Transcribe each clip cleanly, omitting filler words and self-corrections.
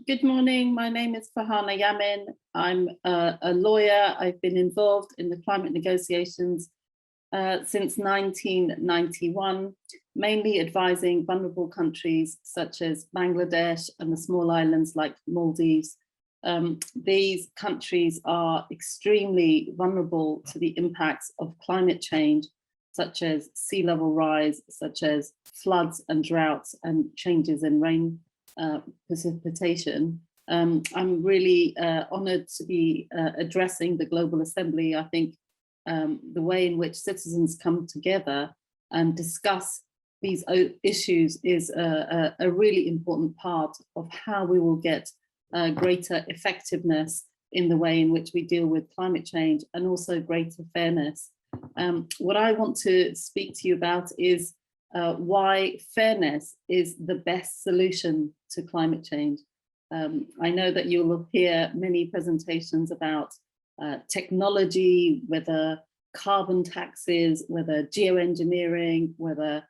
Good morning. My name is Farhana Yamin. I'm a lawyer. I've been involved in the climate negotiations since 1991, mainly advising vulnerable countries such as Bangladesh and the small islands like Maldives. These countries are extremely vulnerable to the impacts of climate change, such as sea level rise, such as floods and droughts and changes in rain precipitation. I'm really honoured to be addressing the Global Assembly. I think the way in which citizens come together and discuss these issues is a really important part of how we will get greater effectiveness in the way in which we deal with climate change, and also greater fairness. What I want to speak to you about is why fairness is the best solution to climate change. I know that you'll hear many presentations about technology, whether carbon taxes, whether geoengineering, whether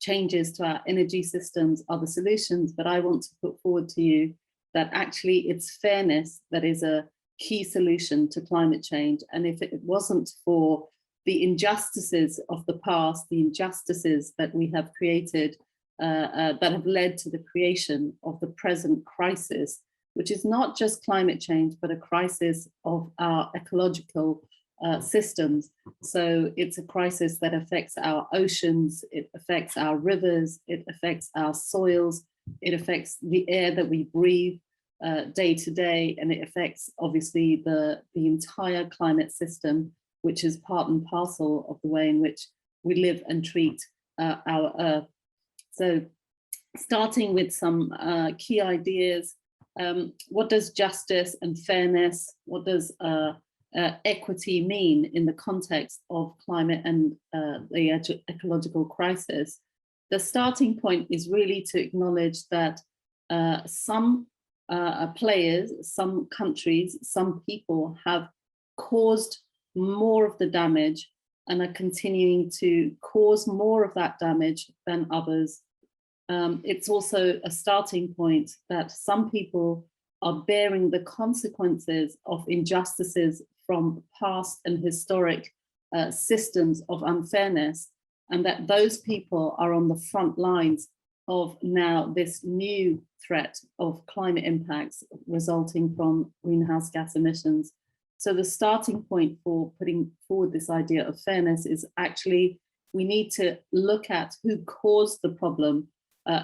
changes to our energy systems are the solutions, but I want to put forward to you that actually it's fairness that is a key solution to climate change. And if it wasn't for the injustices of the past, the injustices that we have created, that have led to the creation of the present crisis, which is not just climate change, but a crisis of our ecological systems. So it's a crisis that affects our oceans, it affects our rivers, it affects our soils, it affects the air that we breathe day to day, and it affects obviously the entire climate system, which is part and parcel of the way in which we live and treat our Earth. So starting with some key ideas, what does justice and fairness, what does equity mean in the context of climate and the ecological crisis? The starting point is really to acknowledge that some players, some countries, some people have caused more of the damage and are continuing to cause more of that damage than others. It's also a starting point that some people are bearing the consequences of injustices from past and historic systems of unfairness, and that those people are on the front lines of now this new threat of climate impacts resulting from greenhouse gas emissions. So the starting point for putting forward this idea of fairness is actually we need to look at who caused the problem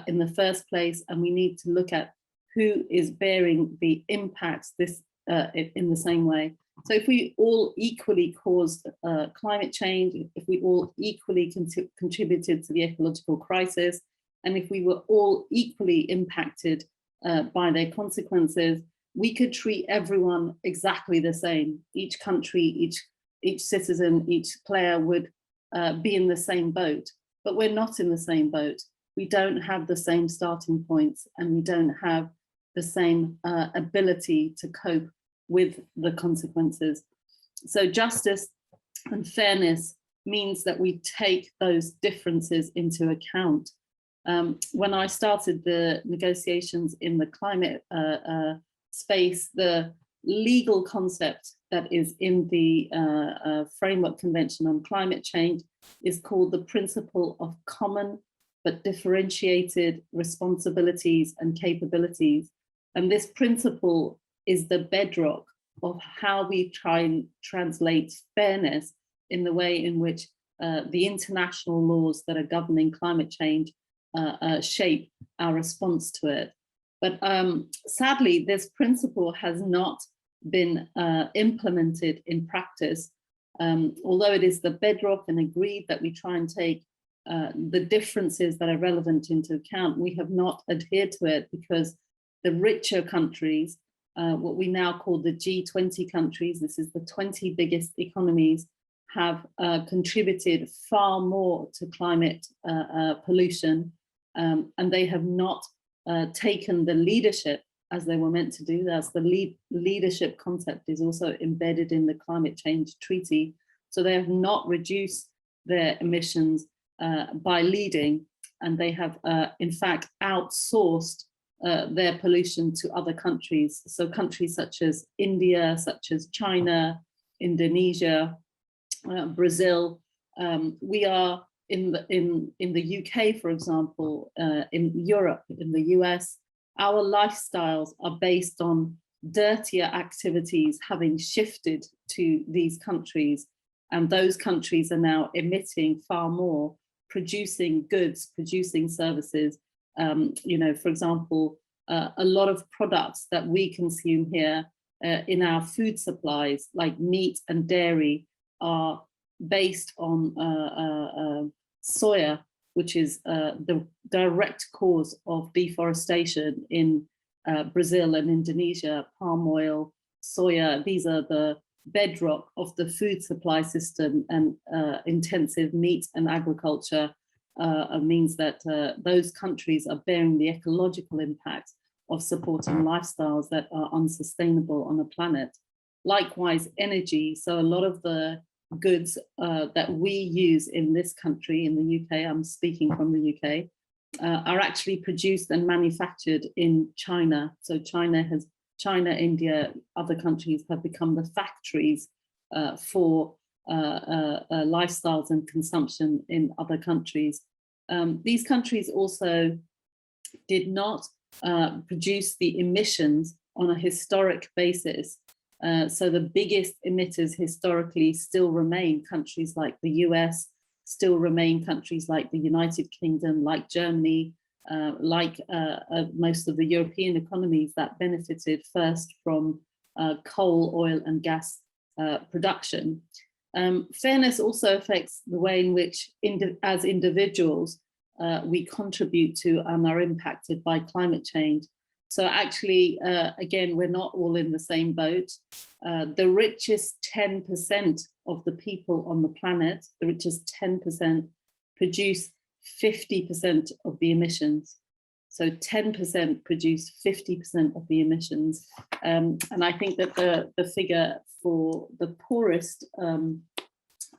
in the first place, and we need to look at who is bearing the impacts in the same way. So if we all equally caused climate change, if we all equally contributed to the ecological crisis, and if we were all equally impacted by their consequences, we could treat everyone exactly the same. Each country, each citizen, each player would be in the same boat, but we're not in the same boat. We don't have the same starting points, and we don't have the same ability to cope with the consequences. So justice and fairness means that we take those differences into account. When I started the negotiations in the climate space, the legal concept that is in the Framework Convention on Climate Change is called the principle of common but differentiated responsibilities and capabilities. And this principle is the bedrock of how we try and translate fairness in the way in which the international laws that are governing climate change shape our response to it. But sadly, this principle has not been implemented in practice. Although it is the bedrock and agreed that we try and take the differences that are relevant into account, we have not adhered to it because the richer countries, what we now call the G20 countries, this is the 20 biggest economies, have contributed far more to climate pollution, and they have not taken the leadership as they were meant to do. As the leadership concept is also embedded in the climate change treaty. So they have not reduced their emissions by leading, and they have in fact outsourced their pollution to other countries. So countries such as India, such as China, Indonesia, Brazil. We are in the UK, for example, in Europe, in the US, our lifestyles are based on dirtier activities having shifted to these countries, and those countries are now emitting far more, producing goods, producing services. You know, for example, a lot of products that we consume here in our food supplies, like meat and dairy, are based on soya, which is the direct cause of deforestation in Brazil and Indonesia. Palm oil, soya, these are the bedrock of the food supply system, and intensive meat and agriculture means that those countries are bearing the ecological impact of supporting lifestyles that are unsustainable on the planet. Likewise, energy. So a lot of the goods that we use in this country, in the UK, I'm speaking from the UK, are actually produced and manufactured in China. So China, India, other countries have become the factories for lifestyles and consumption in other countries. These countries also did not produce the emissions on a historic basis. So the biggest emitters historically still remain countries like the US, still remain countries like the United Kingdom, like Germany, like most of the European economies that benefited first from coal, oil and gas production. Fairness also affects the way in which, as individuals, we contribute to and are impacted by climate change. So actually, again, we're not all in the same boat. The richest 10% of the people on the planet, the richest 10%, produce 50% of the emissions. So 10% produce 50% of the emissions. And I think that the figure for the poorest,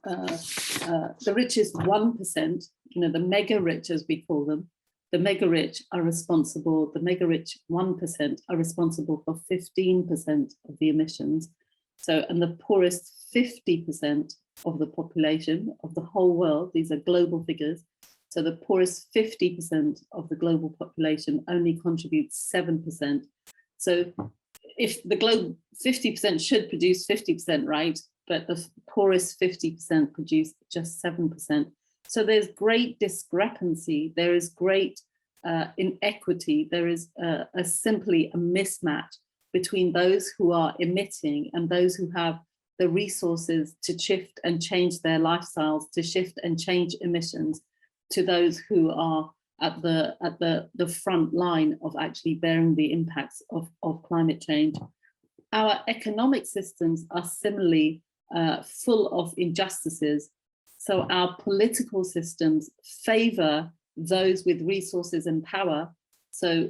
the richest 1%, you know, the mega rich as we call them, the mega rich are responsible, the mega rich 1% are responsible for 15% of the emissions. So, and the poorest 50% of the population of the whole world, these are global figures, so the poorest 50% of the global population only contributes 7%. So if the global 50% should produce 50%, right? But the poorest 50% produce just 7%. So there's great discrepancy, there is great inequity, there is simply a mismatch between those who are emitting and those who have the resources to shift and change their lifestyles, to shift and change emissions, to those who are at the front line of actually bearing the impacts of climate change. Our economic systems are similarly full of injustices. So our political systems favor those with resources and power. So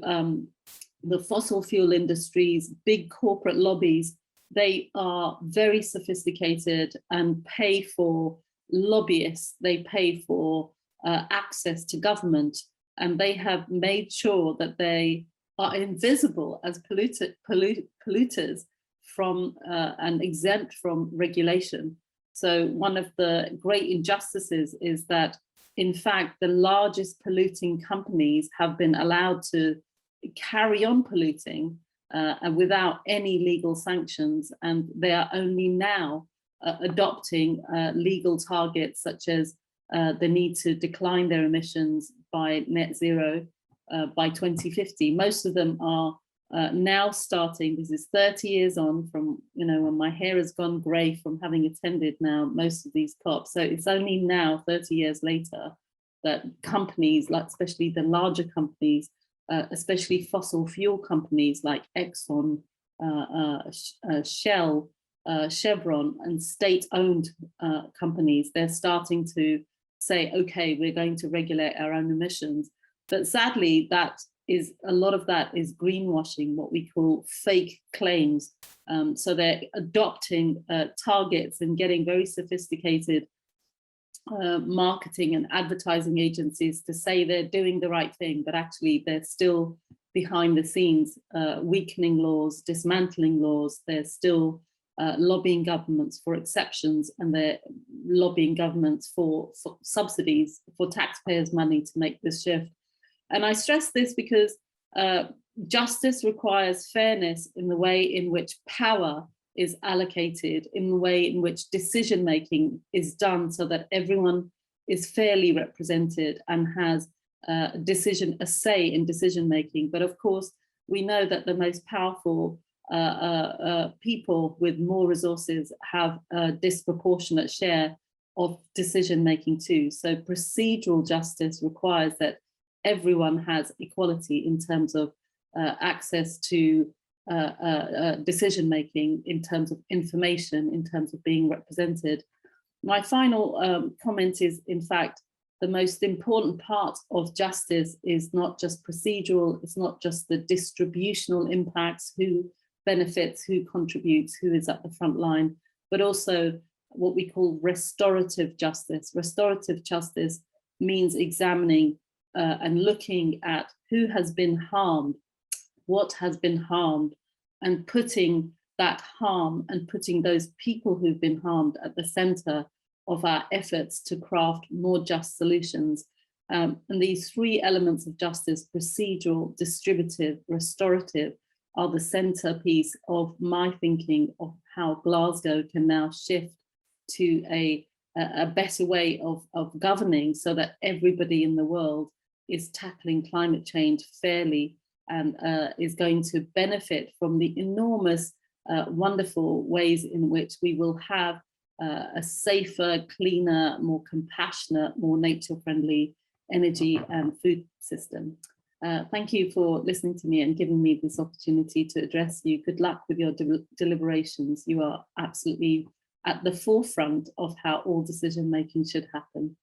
the fossil fuel industries, big corporate lobbies, they are very sophisticated and pay for lobbyists, they pay for access to government, and they have made sure that they are invisible as polluters from and exempt from regulation. So one of the great injustices is that, in fact, the largest polluting companies have been allowed to carry on polluting and without any legal sanctions, and they are only now adopting legal targets such as the need to decline their emissions by net zero by 2050. Most of them are now starting, this is 30 years on from, you know, when my hair has gone grey from having attended now most of these COPs. So it's only now 30 years later that companies, like especially the larger companies, especially fossil fuel companies like Exxon, Shell, Chevron and state-owned companies, they're starting to say, okay, we're going to regulate our own emissions. But sadly, that is, a lot of that is greenwashing, what we call fake claims. So they're adopting targets and getting very sophisticated marketing and advertising agencies to say they're doing the right thing, but actually they're still behind the scenes, weakening laws, dismantling laws. They're still lobbying governments for exceptions, and they're lobbying governments for subsidies, for taxpayers' money to make this shift. And I stress this because justice requires fairness in the way in which power is allocated, in the way in which decision-making is done, so that everyone is fairly represented and has a say in decision-making. But of course, we know that the most powerful people with more resources have a disproportionate share of decision-making too. So procedural justice requires that everyone has equality in terms of access to decision-making, in terms of information, in terms of being represented. My final comment is, in fact, the most important part of justice is not just procedural, it's not just the distributional impacts, who benefits, who contributes, who is at the front line, but also what we call restorative justice. Restorative justice means examining and looking at who has been harmed, what has been harmed, and putting that harm and putting those people who've been harmed at the center of our efforts to craft more just solutions. And these three elements of justice, procedural, distributive, restorative, are the centerpiece of my thinking of how Glasgow can now shift to a better way of governing, so that everybody in the world is tackling climate change fairly and is going to benefit from the enormous, wonderful ways in which we will have a safer, cleaner, more compassionate, more nature-friendly energy and food system. Thank you for listening to me and giving me this opportunity to address you. Good luck with your deliberations. You are absolutely at the forefront of how all decision-making should happen.